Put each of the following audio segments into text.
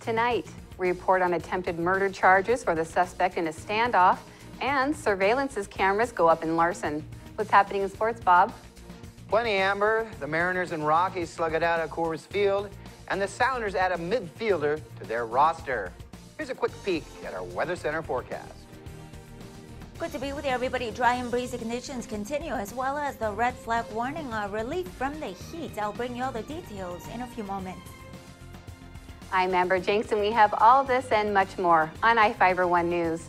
Tonight, we report on attempted murder charges for the suspect in a standoff, and surveillance's cameras go up in Larson. What's happening in sports, Bob? Plenty, Amber. The Mariners and Rockies slug it out at Coors Field, and the Sounders add a midfielder to their roster. Here's a quick peek at our Weather Center forecast. Good to be with you, everybody. Dry and breezy conditions continue, as well as the red flag warning, relief from the heat. I'll bring you all the details in a few moments. I'm Amber Jenks, and we have all this and much more on iFIBER 1 News.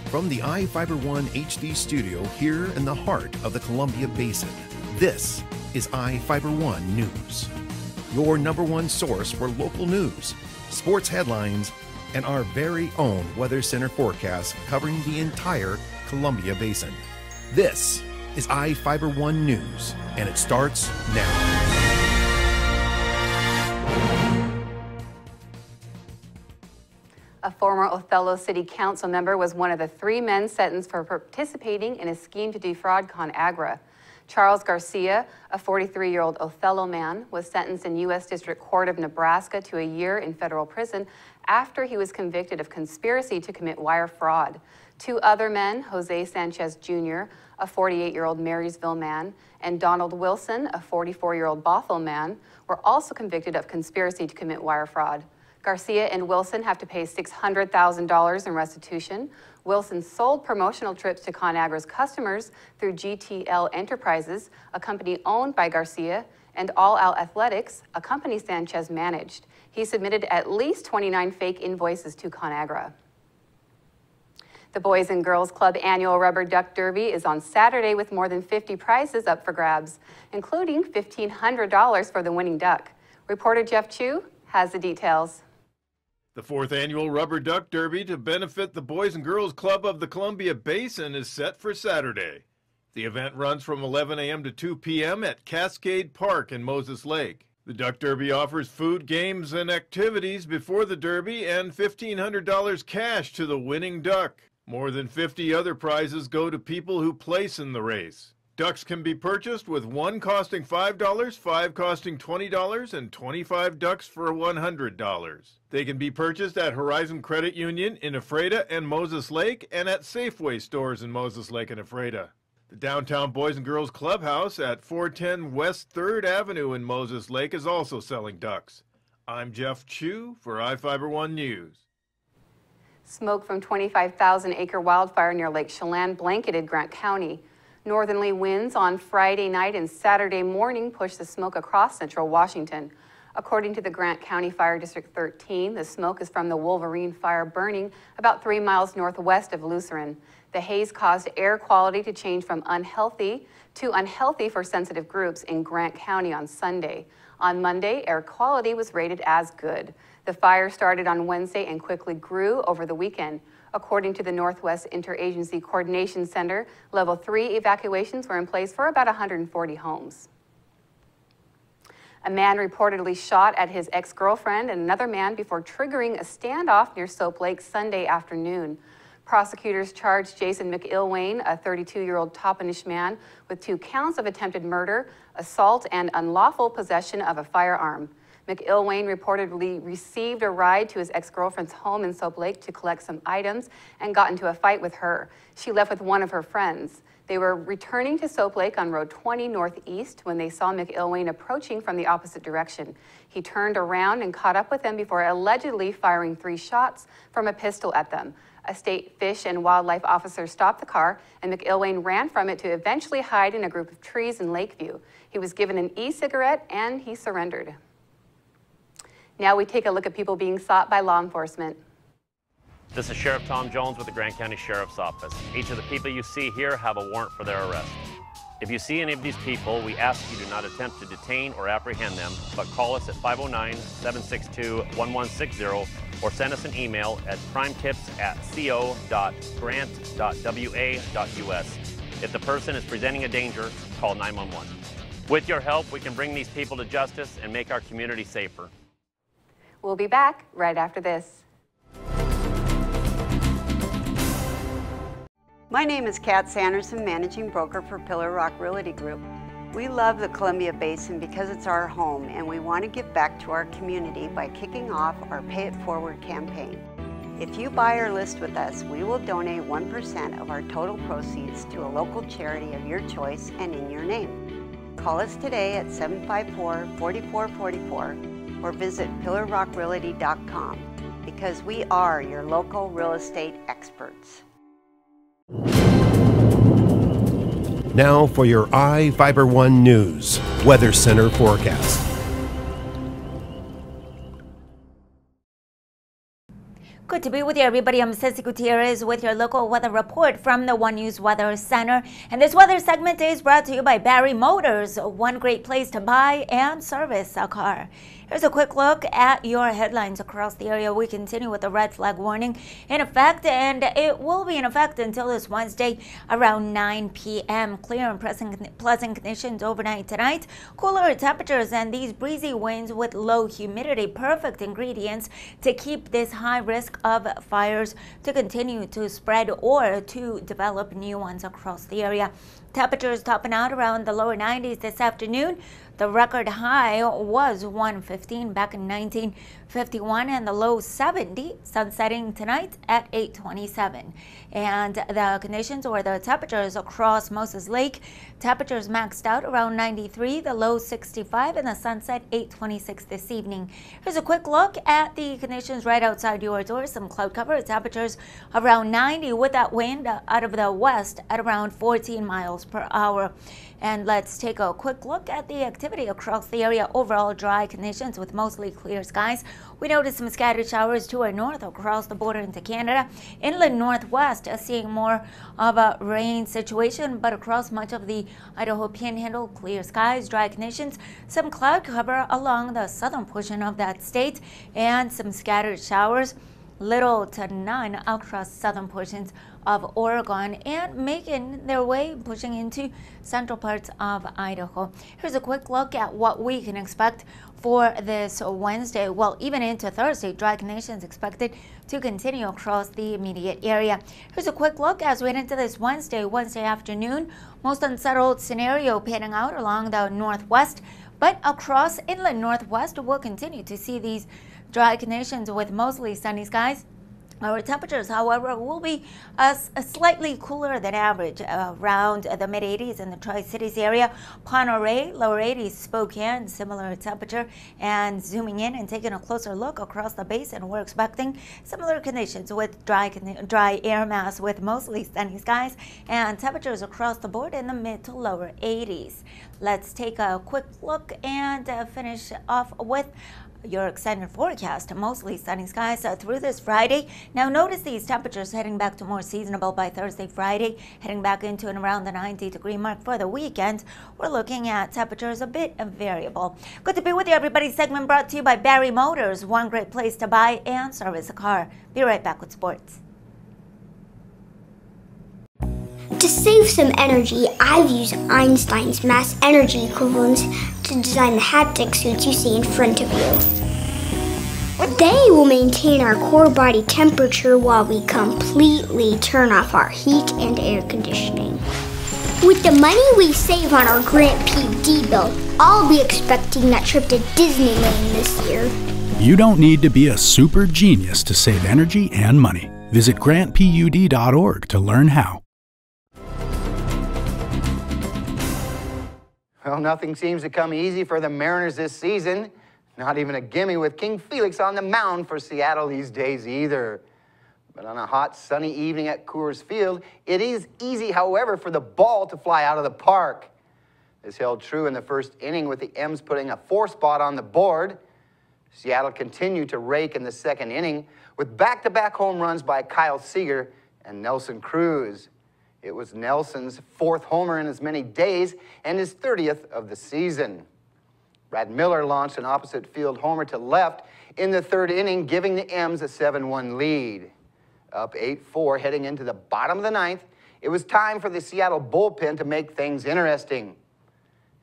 From the iFIBER 1 HD studio here in the heart of the Columbia Basin, this is iFIBER 1 News. Your #1 source for local news, sports headlines, and our very own Weather Center forecast covering the entire Columbia Basin. This is iFIBER 1 News, and it starts now. A former Othello City Council member was one of the 3 men sentenced for participating in a scheme to defraud ConAgra. Charles Garcia, a 43-year-old Othello man, was sentenced in U.S. District Court of Nebraska to a year in federal prison after he was convicted of conspiracy to commit wire fraud. 2 other men, Jose Sanchez Jr., a 48-year-old Marysville man, and Donald Wilson, a 44-year-old Bothell man, were also convicted of conspiracy to commit wire fraud. Garcia and Wilson have to pay $600,000 in restitution. Wilson sold promotional trips to ConAgra's customers through GTL Enterprises, a company owned by Garcia, and All Out Athletics, a company Sanchez managed. He submitted at least 29 fake invoices to ConAgra. The Boys and Girls Club annual Rubber Duck Derby is on Saturday with more than 50 prizes up for grabs, including $1,500 for the winning duck. Reporter Jeff Chu has the details. The 4th annual Rubber Duck Derby to benefit the Boys and Girls Club of the Columbia Basin is set for Saturday. The event runs from 11 a.m. to 2 p.m. at Cascade Park in Moses Lake. The Duck Derby offers food, games, and activities before the Derby and $1,500 cash to the winning duck. More than 50 other prizes go to people who place in the race. Ducks can be purchased with 1 costing $5, 5 costing $20, and 25 ducks for $100. They can be purchased at Horizon Credit Union in Ephrata and Moses Lake, and at Safeway stores in Moses Lake and Ephrata. The downtown Boys and Girls Clubhouse at 410 West 3rd Avenue in Moses Lake is also selling ducks. I'm Jeff Chu for iFIBER 1 News. Smoke from 25,000-acre wildfire near Lake Chelan blanketed Grant County. Northerly winds on Friday night and Saturday morning pushed the smoke across central Washington. According to the Grant County Fire District 13, the smoke is from the Wolverine fire burning about 3 miles northwest of Lucerne. The haze caused air quality to change from unhealthy to unhealthy for sensitive groups in Grant County on Sunday. On Monday, air quality was rated as good. The fire started on Wednesday and quickly grew over the weekend. According to the Northwest Interagency Coordination Center, Level 3 evacuations were in place for about 140 homes. A man reportedly shot at his ex-girlfriend and another man before triggering a standoff near Soap Lake Sunday afternoon. Prosecutors charged Jason McIlwain, a 32-year-old Toppenish man, with 2 counts of attempted murder, assault, and unlawful possession of a firearm. McIlwain reportedly received a ride to his ex-girlfriend's home in Soap Lake to collect some items and got into a fight with her. She left with one of her friends. They were returning to Soap Lake on Road 20 Northeast when they saw McIlwain approaching from the opposite direction. He turned around and caught up with them before allegedly firing 3 shots from a pistol at them. A state fish and wildlife officer stopped the car, and McIlwain ran from it to eventually hide in a group of trees in Lakeview. He was given an e-cigarette and he surrendered. Now we take a look at people being sought by law enforcement. This is Sheriff Tom Jones with the Grant County Sheriff's Office. Each of the people you see here have a warrant for their arrest. If you see any of these people, we ask you do not attempt to detain or apprehend them, but call us at 509-762-1160 or send us an email at crimetips@co.grant.wa.us. If the person is presenting a danger, call 911. With your help, we can bring these people to justice and make our community safer. We'll be back right after this. My name is Kat Sanderson, Managing Broker for Pillar Rock Realty Group. We love the Columbia Basin because it's our home, and we want to give back to our community by kicking off our Pay It Forward campaign. If you buy or list with us, we will donate 1% of our total proceeds to a local charity of your choice and in your name. Call us today at 754-4444 or visit pillarrockrealty.com because we are your local real estate experts. Now for your iFIBER 1 News Weather Center forecast. Good to be with you, everybody. I'm Ceci Gutierrez with your local weather report from the One News Weather Center. And this weather segment is brought to you by Barry Motors, one great place to buy and service a car. Here's a quick look at your headlines across the area. We continue with the red flag warning in effect, and it will be in effect until this Wednesday around 9 p.m. Clear and pleasant conditions overnight tonight. Cooler temperatures and these breezy winds with low humidity. Perfect ingredients to keep this high risk of fires to continue to spread or to develop new ones across the area. Temperatures topping out around the lower 90s this afternoon. The record high was 115 back in 1951 and the low 70, sunsetting tonight at 8:27. And the conditions or the temperatures across Moses Lake, temperatures maxed out around 93, the low 65, and the sunset 8:26 this evening. Here's a quick look at the conditions right outside your door. Some cloud cover, temperatures around 90 with that wind out of the west at around 14 miles per hour. And let's take a quick look at the activity across the area. Overall dry conditions with mostly clear skies. We noticed some scattered showers to our north across the border into Canada. Inland northwest seeing more of a rain situation, but across much of the Idaho Panhandle, clear skies, dry conditions, some cloud cover along the southern portion of that state, and some scattered showers. Little to none across southern portions of Oregon and making their way, pushing into central parts of Idaho. Here's a quick look at what we can expect for this Wednesday. Well, even into Thursday, dry conditions expected to continue across the immediate area. Here's a quick look as we head into this Wednesday afternoon. Most unsettled scenario panning out along the northwest, but across inland northwest, we'll continue to see these dry conditions with mostly sunny skies. Our temperatures, however, will be slightly cooler than average, around the mid-80s in the Tri-Cities area. Monterey, lower 80s, Spokane, similar temperature. And zooming in and taking a closer look across the basin, we're expecting similar conditions with dry air mass with mostly sunny skies and temperatures across the board in the mid to lower 80s. Let's take a quick look and finish off with your extended forecast. Mostly sunny skies through this Friday. Now notice these temperatures heading back to more seasonable by Thursday, Friday, heading back into and around the 90-degree mark for the weekend. We're looking at temperatures a bit variable. Good to be with you, everybody. Segment brought to you by Barry Motors, one great place to buy and service a car. Be right back with sports. To save some energy, I've used Einstein's mass energy equivalents to design the haptic suits you see in front of you. They will maintain our core body temperature while we completely turn off our heat and air conditioning. With the money we save on our Grant PUD bill, I'll be expecting that trip to Disneyland this year. You don't need to be a super genius to save energy and money. Visit grantpud.org to learn how. Well, nothing seems to come easy for the Mariners this season. Not even a gimme with King Felix on the mound for Seattle these days either. But on a hot, sunny evening at Coors Field, it is easy, however, for the ball to fly out of the park. This held true in the first inning with the M's putting a 4 spot on the board. Seattle continued to rake in the second inning with back-to-back home runs by Kyle Seager and Nelson Cruz. It was Nelson's 4th homer in as many days and his 30th of the season. Brad Miller launched an opposite field homer to left in the 3rd inning, giving the M's a 7-1 lead. Up 8-4 heading into the bottom of the 9th, it was time for the Seattle bullpen to make things interesting.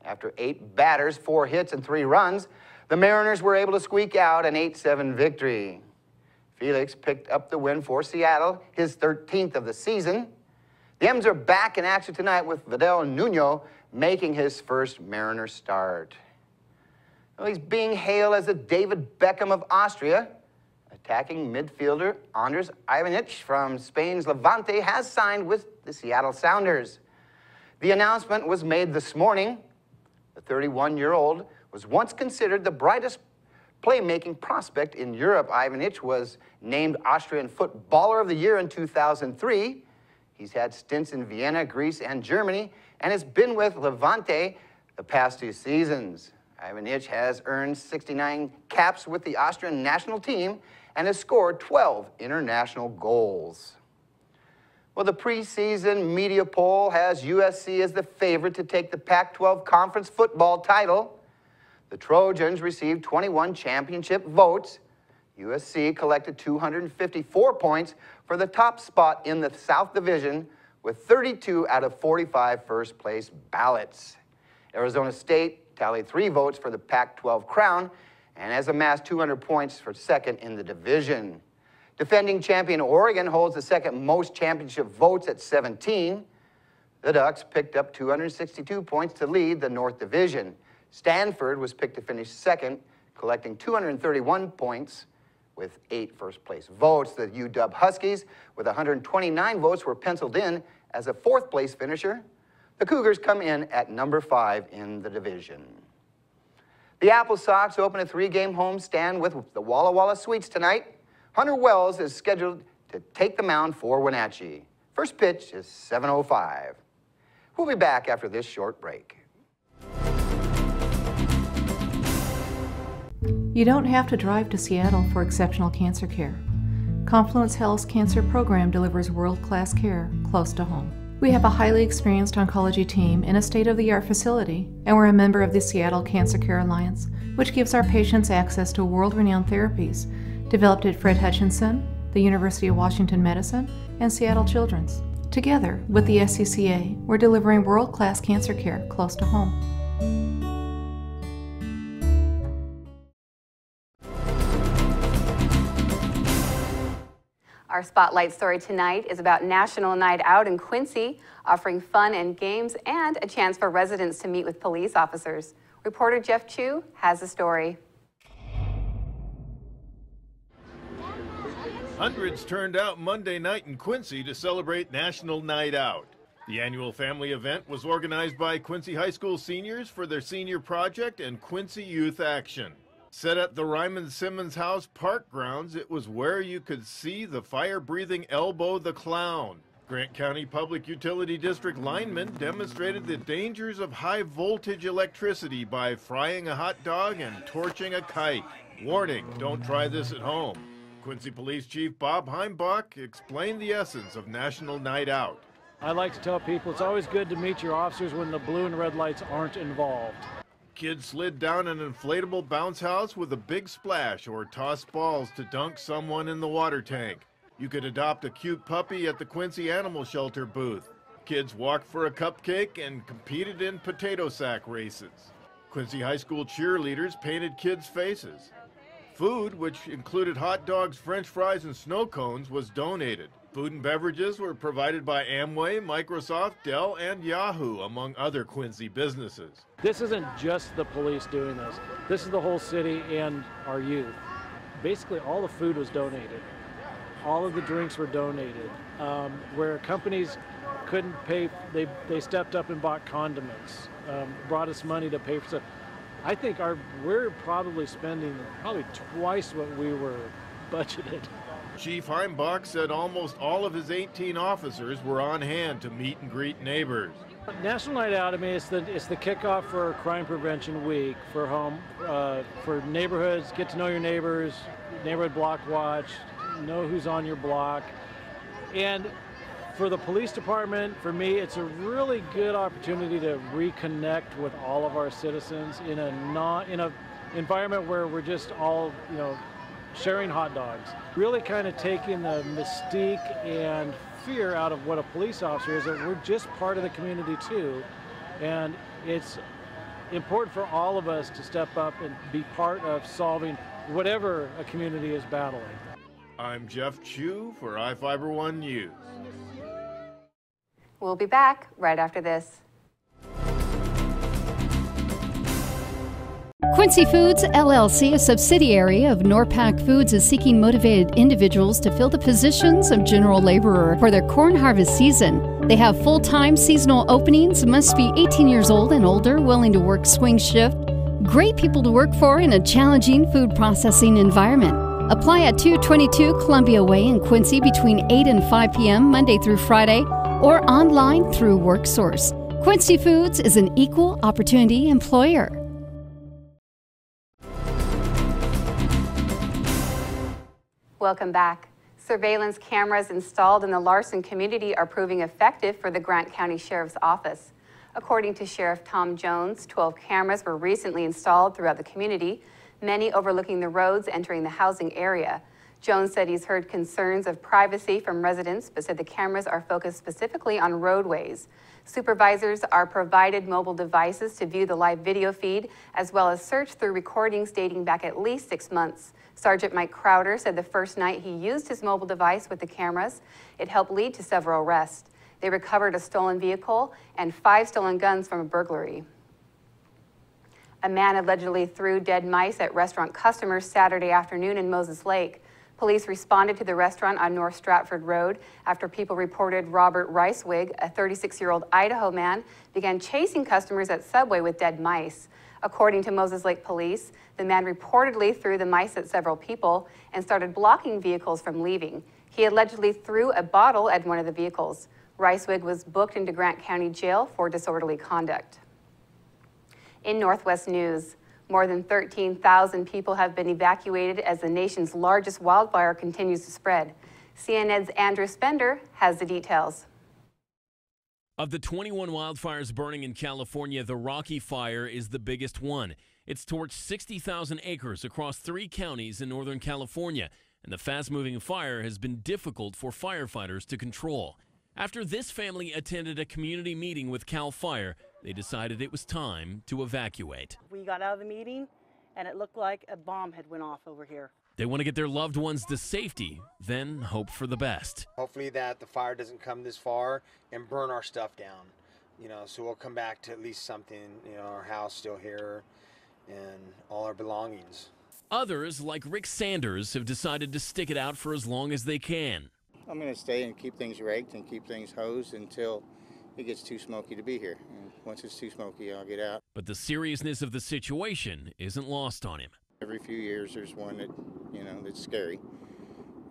After 8 batters, 4 hits, and 3 runs, the Mariners were able to squeak out an 8-7 victory. Felix picked up the win for Seattle, his 13th of the season. The M's are back in action tonight with Vidal Nuno making his first Mariner start. Well, he's being hailed as the David Beckham of Austria. Attacking midfielder Andres Ivanich from Spain's Levante has signed with the Seattle Sounders. The announcement was made this morning. The 31-year-old was once considered the brightest playmaking prospect in Europe. Ivanich was named Austrian Footballer of the Year in 2003. He's had stints in Vienna, Greece, and Germany, and has been with Levante the past 2 seasons. Ivanich has earned 69 caps with the Austrian national team and has scored 12 international goals. Well, the preseason media poll has USC as the favorite to take the Pac-12 conference football title. The Trojans received 21 championship votes. USC collected 254 points for the top spot in the South Division with 32 out of 45 first-place ballots. Arizona State tallied 3 votes for the Pac-12 crown and has amassed 200 points for second in the division. Defending champion Oregon holds the second most championship votes at 17. The Ducks picked up 262 points to lead the North Division. Stanford was picked to finish second, collecting 231 points with 8 first-place votes. The UW Huskies, with 129 votes, were penciled in as a 4th-place finisher. The Cougars come in at number 5 in the division. The Apple Sox open a 3-game homestand with the Walla Walla Sweets tonight. Hunter Wells is scheduled to take the mound for Wenatchee. First pitch is 7:05. We'll be back after this short break. You don't have to drive to Seattle for exceptional cancer care. Confluence Health's cancer program delivers world-class care close to home. We have a highly experienced oncology team in a state-of-the-art facility, and we're a member of the Seattle Cancer Care Alliance, which gives our patients access to world-renowned therapies developed at Fred Hutchinson, the University of Washington Medicine, and Seattle Children's. Together with the SCCA, we're delivering world-class cancer care close to home. Our spotlight story tonight is about National Night Out in Quincy, offering fun and games and a chance for residents to meet with police officers. Reporter Jeff Chu has the story. Hundreds turned out Monday night in Quincy to celebrate National Night Out. The annual family event was organized by Quincy High School seniors for their senior project and Quincy Youth Action. Set at the Ryman Simmons House Park grounds, it was where you could see the fire-breathing Elbow the Clown. Grant County Public Utility District linemen demonstrated the dangers of high-voltage electricity by frying a hot dog and torching a kite. Warning, don't try this at home. Quincy Police Chief Bob Heimbach explained the essence of National Night Out. I like to tell people it's always good to meet your officers when the blue and red lights aren't involved. Kids slid down an inflatable bounce house with a big splash or tossed balls to dunk someone in the water tank. You could adopt a cute puppy at the Quincy Animal Shelter booth. Kids walked for a cupcake and competed in potato sack races. Quincy High School cheerleaders painted kids' faces. Food, which included hot dogs, french fries, and snow cones, was donated. Food and beverages were provided by Amway, Microsoft, Dell, and Yahoo, among other Quincy businesses. This isn't just the police doing this. This is the whole city and our youth. Basically, all the food was donated. All of the drinks were donated. Where companies couldn't pay, they stepped up and bought condiments, brought us money to pay for stuff. I think we're probably spending twice what we were budgeted. Chief Heimbach said almost all of his 18 officers were on hand to meet and greet neighbors. National Night Out, I mean, it's the kickoff for Crime Prevention Week for neighborhoods. Get to know your neighbors, neighborhood block watch, know who's on your block, and for the police department, for me, it's a really good opportunity to reconnect with all of our citizens in a environment where we're just all, sharing hot dogs. Really kind of taking the mystique and fear out of what a police officer is, that we're just part of the community too. And it's important for all of us to step up and be part of solving whatever a community is battling. I'm Jeff Chu for iFIBER 1 News. We'll be back right after this. Quincy Foods, LLC, a subsidiary of Norpac Foods, is seeking motivated individuals to fill the positions of general laborer for their corn harvest season. They have full-time seasonal openings, must be 18 years old and older, willing to work swing shift. Great people to work for in a challenging food processing environment. Apply at 222 Columbia Way in Quincy between 8 and 5 p.m. Monday through Friday, or online through WorkSource. Quincy Foods is an equal opportunity employer. Welcome back. Surveillance cameras installed in the Larson community are proving effective for the Grant County Sheriff's Office. According to Sheriff Tom Jones, 12 cameras were recently installed throughout the community, many overlooking the roads entering the housing area. Jones said he's heard concerns of privacy from residents, but said the cameras are focused specifically on roadways. Supervisors are provided mobile devices to view the live video feed, as well as search through recordings dating back at least 6 months. Sergeant Mike Crowder said the first night he used his mobile device with the cameras, it helped lead to several arrests. They recovered a stolen vehicle and 5 stolen guns from a burglary. A man allegedly threw dead mice at restaurant customers Saturday afternoon in Moses Lake. Police responded to the restaurant on North Stratford Road after people reported Robert Ricewig, a 36-year-old Idaho man, began chasing customers at Subway with dead mice. According to Moses Lake Police, the man reportedly threw the mice at several people and started blocking vehicles from leaving. He allegedly threw a bottle at one of the vehicles. Ricewig was booked into Grant County Jail for disorderly conduct. In Northwest News, more than 13,000 people have been evacuated as the nation's largest wildfire continues to spread. CNN's Andrew Spender has the details. Of the 21 wildfires burning in California, the Rocky Fire is the biggest one. It's torched 60,000 acres across 3 counties in Northern California, and the fast-moving fire has been difficult for firefighters to control. After this family attended a community meeting with CAL FIRE, they decided it was time to evacuate. We got out of the meeting, and it looked like a bomb had went off over here. They want to get their loved ones to safety, then hope for the best. Hopefully that the fire doesn't come this far and burn our stuff down, so we'll come back to at least something, our house still here and all our belongings. Others, like Rick Sanders, have decided to stick it out for as long as they can. I'm going to stay and keep things raked and keep things hosed until it gets too smoky to be here. And once it's too smoky, I'll get out. But the seriousness of the situation isn't lost on him. Every few years there's one that, that's scary.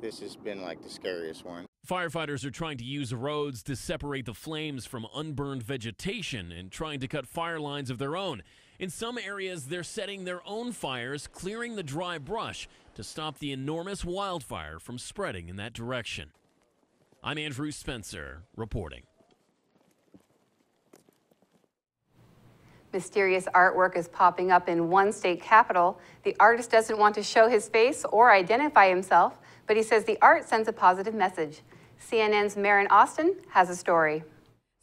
This has been like the scariest one. Firefighters are trying to use roads to separate the flames from unburned vegetation and trying to cut fire lines of their own. In some areas, they're setting their own fires, clearing the dry brush to stop the enormous wildfire from spreading in that direction. I'm Andrew Spencer, reporting. Mysterious artwork is popping up in one state capital. The artist doesn't want to show his face or identify himself, but he says the art sends a positive message. CNN's Marin Austin has a story.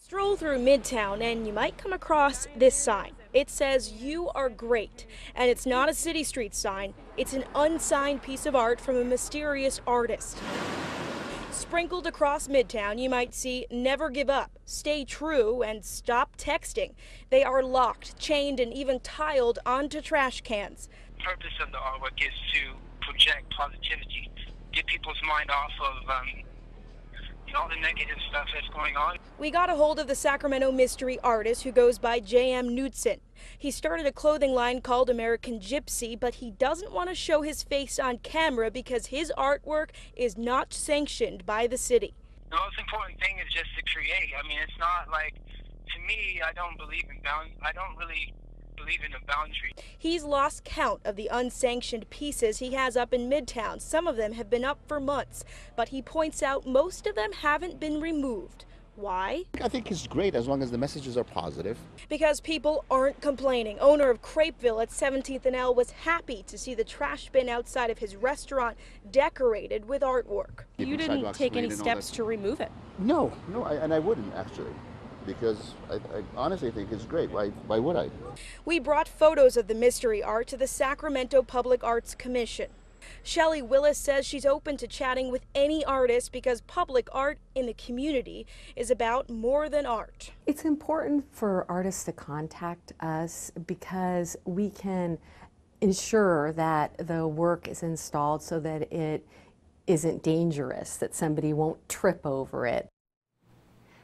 Stroll through Midtown and you might come across this sign. It says, "You are great." And it's not a city street sign. It's an unsigned piece of art from a mysterious artist. Sprinkled across Midtown, you might see "Never give up," "Stay true," and "Stop texting." They are locked, chained, and even tiled onto trash cans. The purpose of the artwork is to project positivity, get people's mind off of all the negative stuff that's going on. We got a hold of the Sacramento mystery artist who goes by J.M. Knudsen. He started a clothing line called American Gypsy, but he doesn't want to show his face on camera because his artwork is not sanctioned by the city. The most important thing is just to create. I mean, it's not like, to me, I don't really believe in a boundary. He's lost count of the unsanctioned pieces he has up in Midtown. Some of them have been up for months, but he points out most of them haven't been removed. Why? I think it's great as long as the messages are positive. Because people aren't complaining. Owner of Crepeville at 17th and L was happy to see the trash bin outside of his restaurant decorated with artwork. You didn't take any steps to remove it? No, and I wouldn't actually, because I honestly think it's great. Why would I? We brought photos of the mystery art to the Sacramento Public Arts Commission. Shelley Willis says she's open to chatting with any artist because public art in the community is about more than art. It's important for artists to contact us because we can ensure that the work is installed so that it isn't dangerous, that somebody won't trip over it.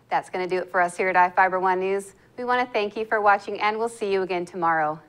That's going to do it for us here at iFiber One News. We want to thank you for watching, and we'll see you again tomorrow.